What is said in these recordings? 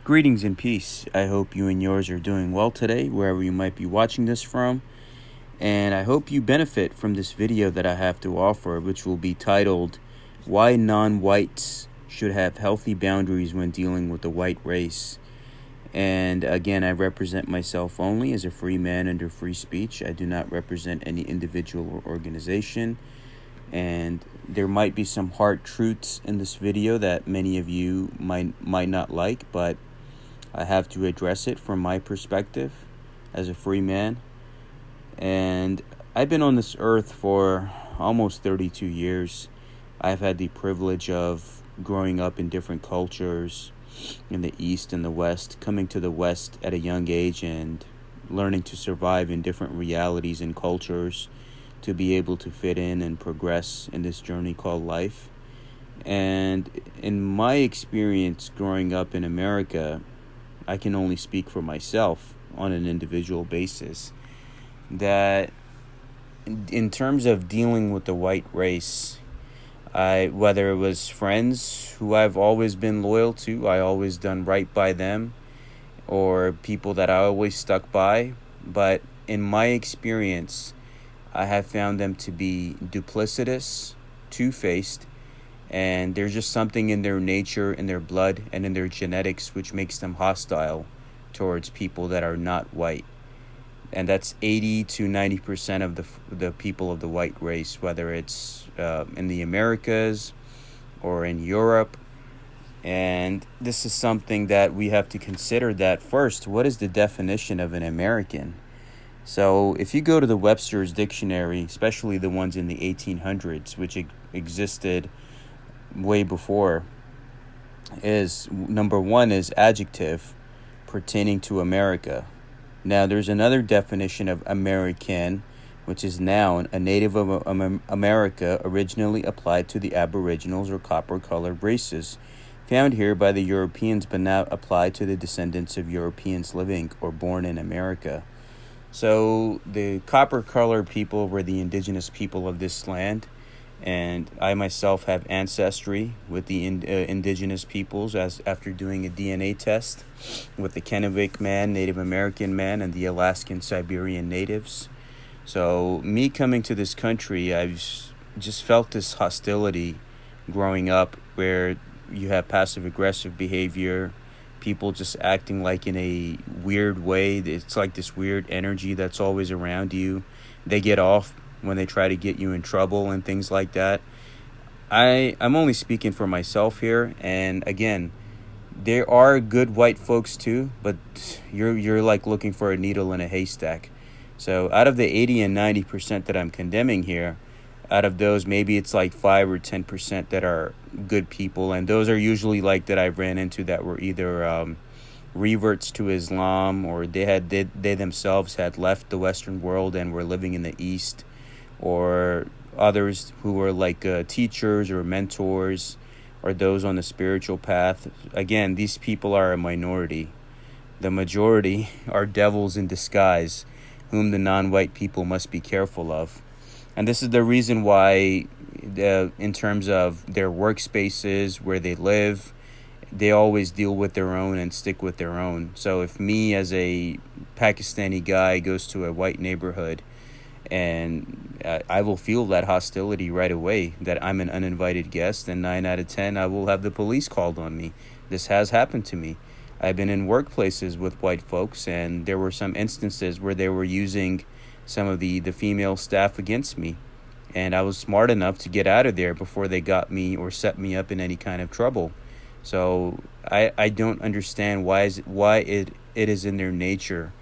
Greetings and peace. I hope you and yours are doing well today, wherever you might be watching this from. And I hope you benefit from this video that I have to offer, which will be titled, Why Non-Whites Should Have Healthy Boundaries When Dealing with the White Race. And again, I represent myself only as a free man under free speech. I do not represent any individual or organization. And there might be some hard truths in this video that many of you might not like, but I have to address it from my perspective as a free man. And I've been on this earth for almost 32 years. I've had the privilege of growing up in different cultures in the East and the West, coming to the West at a young age and learning to survive in different realities and cultures to be able to fit in and progress in this journey called life. And in my experience growing up in America, I can only speak for myself on an individual basis, that in terms of dealing with the white race, whether it was friends who I've always been loyal to, I always done right by them, or people that I always stuck by, but in my experience, I have found them to be duplicitous, two-faced, and there's just something in their nature, in their blood, and in their genetics which makes them hostile towards people that are not white. And that's 80 to 90% of the people of the white race, whether it's in the Americas or in Europe. And this is something that we have to consider, that first, what is the definition of an American? So if you go to the Webster's dictionary, especially the ones in the 1800s, which existed way before, is number one is adjective pertaining to America. Now there's another definition of American, which is noun, a native of America originally applied to the aboriginals or copper-colored races, found here by the Europeans but now applied to the descendants of Europeans living or born in America. So the copper-colored people were the indigenous people of this land, and I myself have ancestry with the indigenous peoples after doing a DNA test with the Kennewick man, Native American man, and the Alaskan Siberian natives. So me coming to this country, I've just felt this hostility growing up, where you have passive-aggressive behavior, people just acting like in a weird way. It's like this weird energy that's always around you. They get off when they try to get you in trouble and things like that. I'm only speaking for myself here, and again, there are good white folks too, but you're like looking for a needle in a haystack. So out of the 80 and 90% that I'm condemning here, out of those, maybe it's like 5 or 10% that are good people, and those are usually like that I ran into that were either reverts to Islam, or they themselves had left the Western world and were living in the East, or others who were like teachers or mentors, or those on the spiritual path. Again, these people are a minority. The majority are devils in disguise, whom the non-white people must be careful of. And this is the reason why, in terms of their workspaces, where they live, they always deal with their own and stick with their own. So if me as a Pakistani guy goes to a white neighborhood, and I will feel that hostility right away, that I'm an uninvited guest, and 9 out of 10, I will have the police called on me. This has happened to me. I've been in workplaces with white folks, and there were some instances where they were using some of the female staff against me, and I was smart enough to get out of there before they got me or set me up in any kind of trouble. So I don't understand why it is in their nature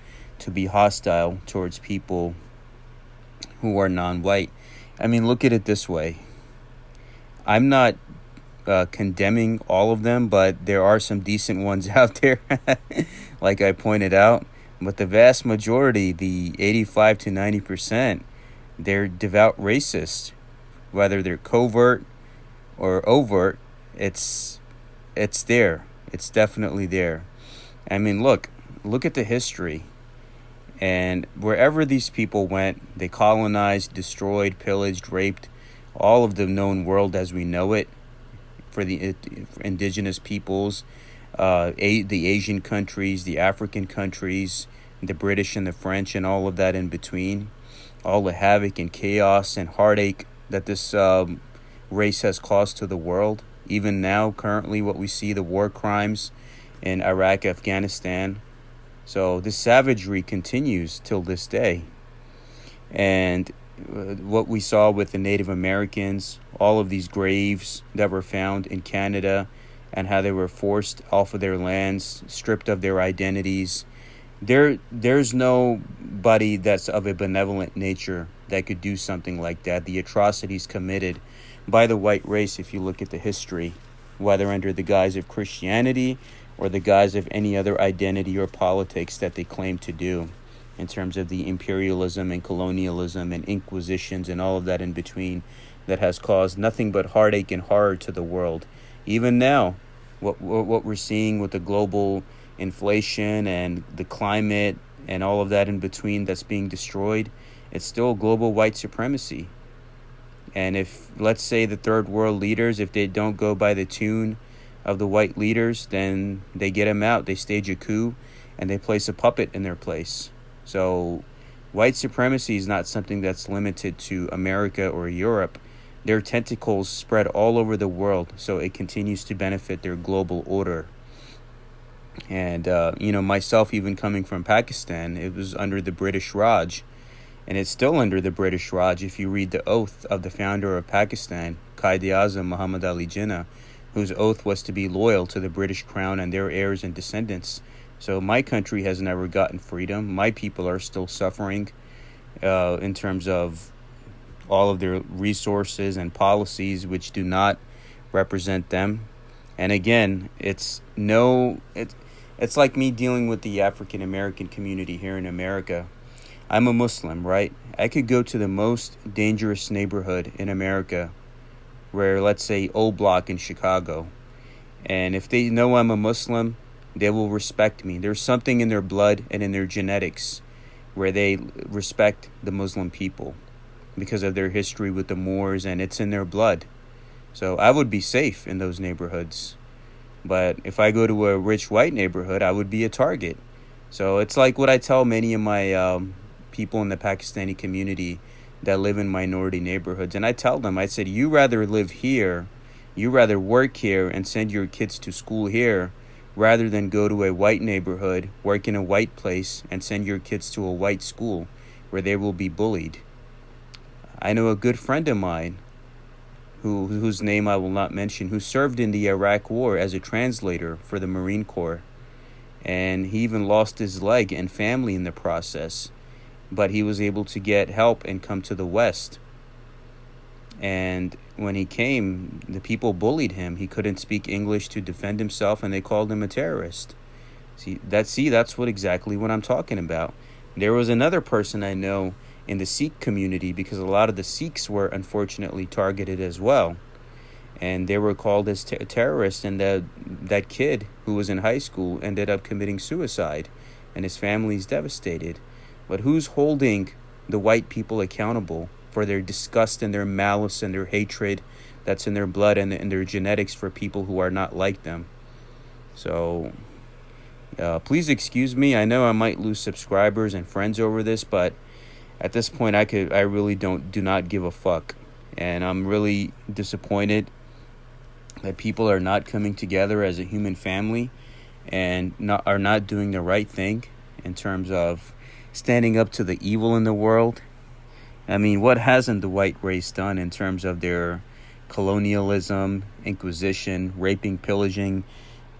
to be hostile towards people who are non-white. I mean, look at it this way. I'm not condemning all of them, but there are some decent ones out there, like I pointed out. But the vast majority, the 85 to 90%, they're devout racist. Whether they're covert or overt, it's there. It's definitely there. I mean, look at the history. And wherever these people went, they colonized, destroyed, pillaged, raped all of the known world as we know it for the indigenous peoples. the Asian countries, the African countries, the British and the French, and all of that in between. All the havoc and chaos and heartache that this race has caused to the world. Even now, currently, what we see, the war crimes in Iraq, Afghanistan. So this savagery continues till this day. And what we saw with the Native Americans, all of these graves that were found in Canada, and how they were forced off of their lands, stripped of their identities. There's nobody that's of a benevolent nature that could do something like that. The atrocities committed by the white race, if you look at the history, whether under the guise of Christianity or the guise of any other identity or politics that they claim to do, in terms of the imperialism and colonialism and inquisitions and all of that in between, that has caused nothing but heartache and horror to the world. Even now, what we're seeing with the global inflation and the climate and all of that in between that's being destroyed, it's still global white supremacy. And if, let's say, the third world leaders, if they don't go by the tune of the white leaders, then they get them out, they stage a coup, and they place a puppet in their place. So white supremacy is not something that's limited to America or Europe. Their tentacles spread all over the world, so it continues to benefit their global order. And, myself, even coming from Pakistan, it was under the British Raj, and it's still under the British Raj. If you read the oath of the founder of Pakistan, Quaid-e-Azam Muhammad Ali Jinnah, whose oath was to be loyal to the British crown and their heirs and descendants. So my country has never gotten freedom. My people are still suffering in terms of all of their resources and policies which do not represent them. And again, it's like me dealing with the African American community here in America. I'm a Muslim, right? I could go to the most dangerous neighborhood in America, where, let's say, O Block in Chicago, and if they know I'm a Muslim, they will respect me. There's something in their blood and in their genetics where they respect the Muslim people because of their history with the Moors, and it's in their blood. So I would be safe in those neighborhoods. But if I go to a rich white neighborhood, I would be a target. So it's like what I tell many of my people in the Pakistani community that live in minority neighborhoods. And I tell them, I said, you rather live here, you rather work here and send your kids to school here, rather than go to a white neighborhood, work in a white place, and send your kids to a white school where they will be bullied. I know a good friend of mine, whose name I will not mention, who served in the Iraq War as a translator for the Marine Corps. And he even lost his leg and family in the process. But he was able to get help and come to the West. And when he came, the people bullied him. He couldn't speak English to defend himself, and they called him a terrorist. That's exactly what I'm talking about. There was another person I know in the Sikh community, because a lot of the Sikhs were unfortunately targeted as well. And they were called as terrorists, and that kid who was in high school ended up committing suicide, and his family's devastated. But who's holding the white people accountable for their disgust and their malice and their hatred that's in their blood and in their genetics for people who are not like them? So please excuse me. I know I might lose subscribers and friends over this, but at this point I really do not give a fuck. And I'm really disappointed that people are not coming together as a human family and are not doing the right thing in terms of standing up to the evil in the world. I mean, what hasn't the white race done in terms of their colonialism, inquisition, raping, pillaging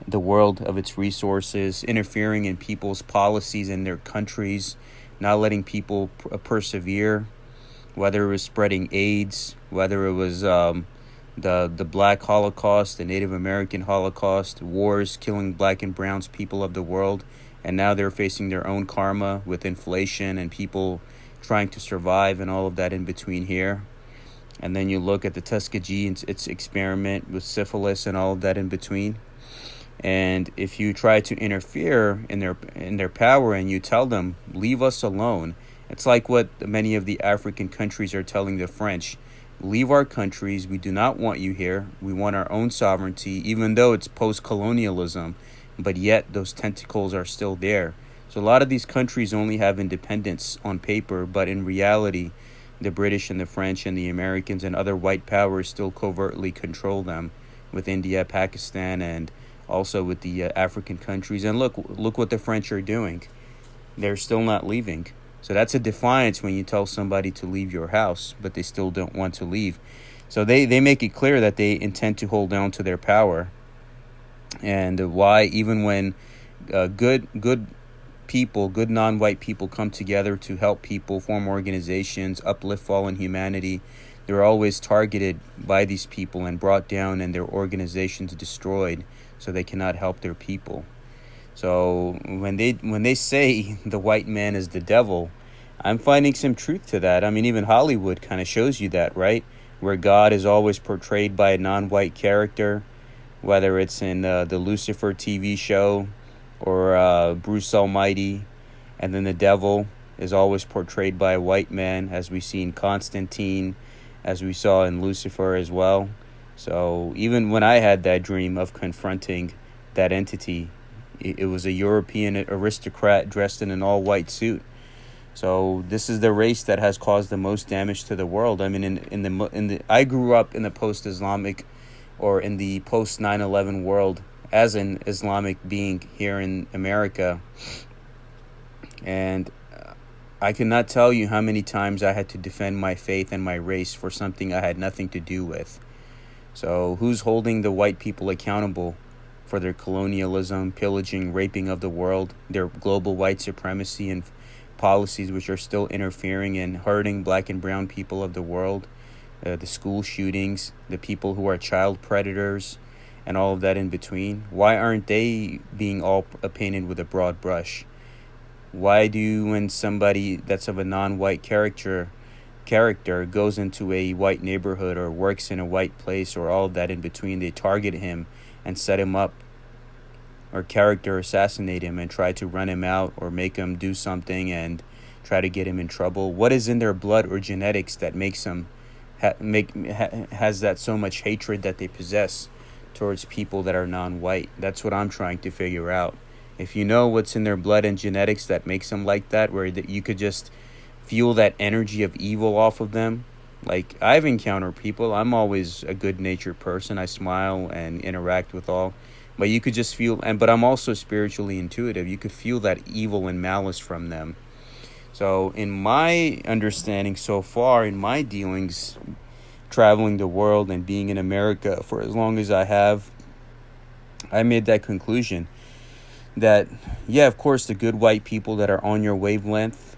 the world of its resources, interfering in people's policies in their countries, not letting people persevere, whether it was spreading AIDS, whether it was the Black Holocaust, the Native American Holocaust, wars killing Black and Browns people of the world. And now they're facing their own karma with inflation and people trying to survive and all of that in between here. And then you look at the Tuskegee and its experiment with syphilis and all of that in between. And if you try to interfere in their power and you tell them, leave us alone, it's like what many of the African countries are telling the French. Leave our countries. We do not want you here. We want our own sovereignty, even though it's post-colonialism. but yet those tentacles are still there. So a lot of these countries only have independence on paper, but in reality, the British and the French and the Americans and other white powers still covertly control them, with India, Pakistan, and also with the African countries. And look what the French are doing. They're still not leaving. So that's a defiance when you tell somebody to leave your house, but they still don't want to leave. So they make it clear that they intend to hold on to their power. And why, even when good people, good non-white people come together to help people, form organizations, uplift fallen humanity, they're always targeted by these people and brought down and their organizations destroyed so they cannot help their people. So when they say the white man is the devil, I'm finding some truth to that. I mean, even Hollywood kind of shows you that, right? Where God is always portrayed by a non-white character, whether it's in the Lucifer TV show or Bruce Almighty, and then the devil is always portrayed by a white man, as we see in Constantine, as we saw in Lucifer as well. So even when I had that dream of confronting that entity, it was a European aristocrat dressed in an all-white suit. So this is the race that has caused the most damage to the world. I mean, I grew up in the post-Islamic or in the post 9/11 world as an Islamic being here in America, and I cannot tell you how many times I had to defend my faith and my race for something I had nothing to do with. So who's holding the white people accountable for their colonialism, pillaging, raping of the world, their global white supremacy and policies which are still interfering and hurting black and brown people of the world, the school shootings, the people who are child predators, and all of that in between? Why aren't they being all painted with a broad brush? Why do, when somebody that's of a non-white character goes into a white neighborhood or works in a white place or all of that in between, they target him and set him up or character assassinate him and try to run him out or make him do something and try to get him in trouble? What is in their blood or genetics that makes them has that so much hatred that they possess towards people that are non-white? That's what I'm trying to figure out. If you know what's in their blood and genetics that makes them like that, where that you could just feel that energy of evil off of them. Like, I've encountered people, I'm always a good-natured person, I smile and interact with all, but you could just feel, but I'm also spiritually intuitive, you could feel that evil and malice from them. So in my understanding so far, in my dealings, traveling the world and being in America for as long as I have, I made that conclusion that, yeah, of course, the good white people that are on your wavelength,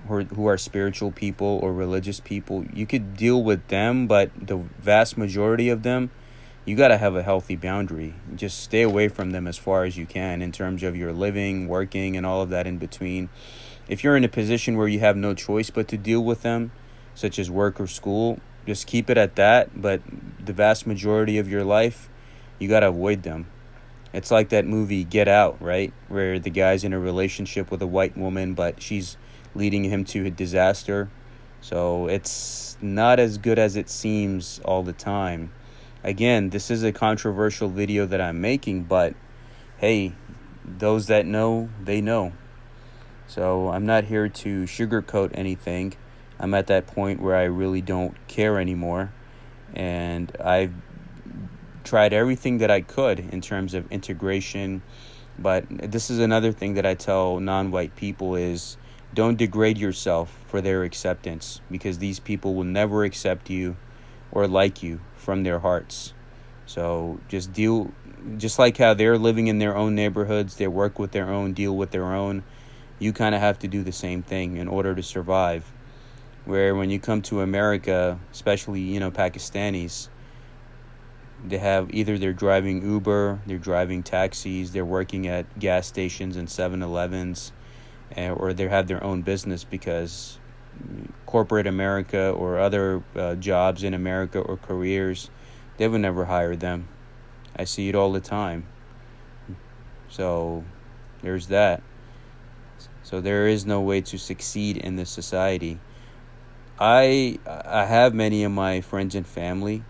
or who are spiritual people or religious people, you could deal with them, but the vast majority of them, you got to have a healthy boundary. Just stay away from them as far as you can in terms of your living, working, and all of that in between. If you're in a position where you have no choice but to deal with them, such as work or school, just keep it at that. But the vast majority of your life, you got to avoid them. It's like that movie Get Out, right? Where the guy's in a relationship with a white woman, but she's leading him to a disaster. So it's not as good as it seems all the time. Again, this is a controversial video that I'm making, but hey, those that know, they know. So I'm not here to sugarcoat anything. I'm at that point where I really don't care anymore. And I've tried everything that I could in terms of integration. But this is another thing that I tell non-white people is, don't degrade yourself for their acceptance, because these people will never accept you or like you from their hearts. So just like how they're living in their own neighborhoods, they work with their own, deal with their own, you kind of have to do the same thing in order to survive. Where when you come to America, especially, Pakistanis, they have either they're driving Uber, they're driving taxis, they're working at gas stations and 7-Elevens, or they have their own business because corporate America or other jobs in America or careers, they would never hire them. I see it all the time. So there's that. So there is no way to succeed in this society. I have many of my friends and family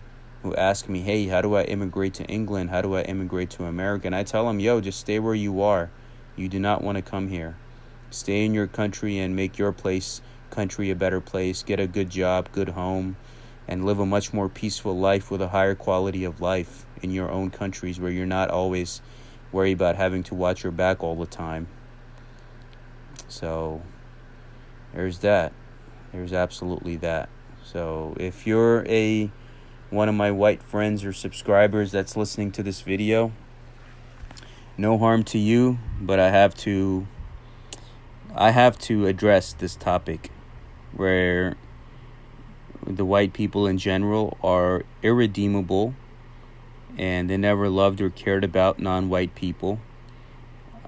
who ask me, hey, how do I immigrate to England? How do I immigrate to America? And I tell them, yo, just stay where you are. You do not want to come here. Stay in your country and make your country a better place. Get a good job, good home, and live a much more peaceful life with a higher quality of life in your own countries where you're not always worried about having to watch your back all the time. So there's that. There's absolutely that. So if you're one of my white friends or subscribers that's listening to this video, no harm to you, but I have to address this topic where the white people in general are irredeemable and they never loved or cared about non-white people,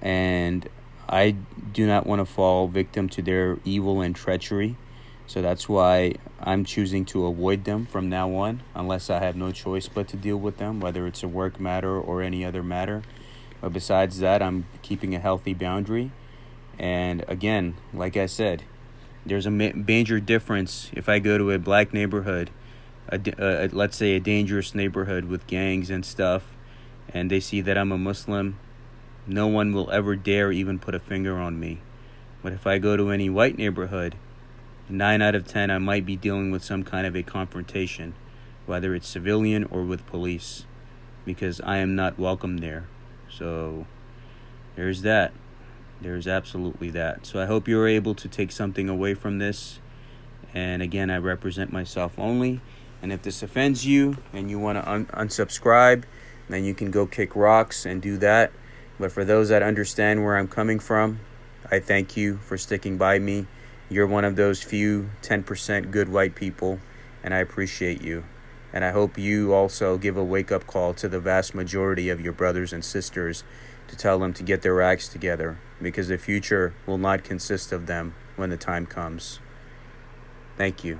and I do not want to fall victim to their evil and treachery. So that's why I'm choosing to avoid them from now on, unless I have no choice but to deal with them, whether it's a work matter or any other matter. But besides that, I'm keeping a healthy boundary. And again, like I said, there's a major difference if I go to a black neighborhood, let's say a dangerous neighborhood with gangs and stuff, and they see that I'm a Muslim. No one will ever dare even put a finger on me. But if I go to any white neighborhood, 9 out of 10, I might be dealing with some kind of a confrontation, whether it's civilian or with police, because I am not welcome there. So there's that. There's absolutely that. So I hope you're able to take something away from this. And again, I represent myself only. And if this offends you and you want to unsubscribe, then you can go kick rocks and do that. But for those that understand where I'm coming from, I thank you for sticking by me. You're one of those few 10% good white people, and I appreciate you. And I hope you also give a wake-up call to the vast majority of your brothers and sisters to tell them to get their acts together, because the future will not consist of them when the time comes. Thank you.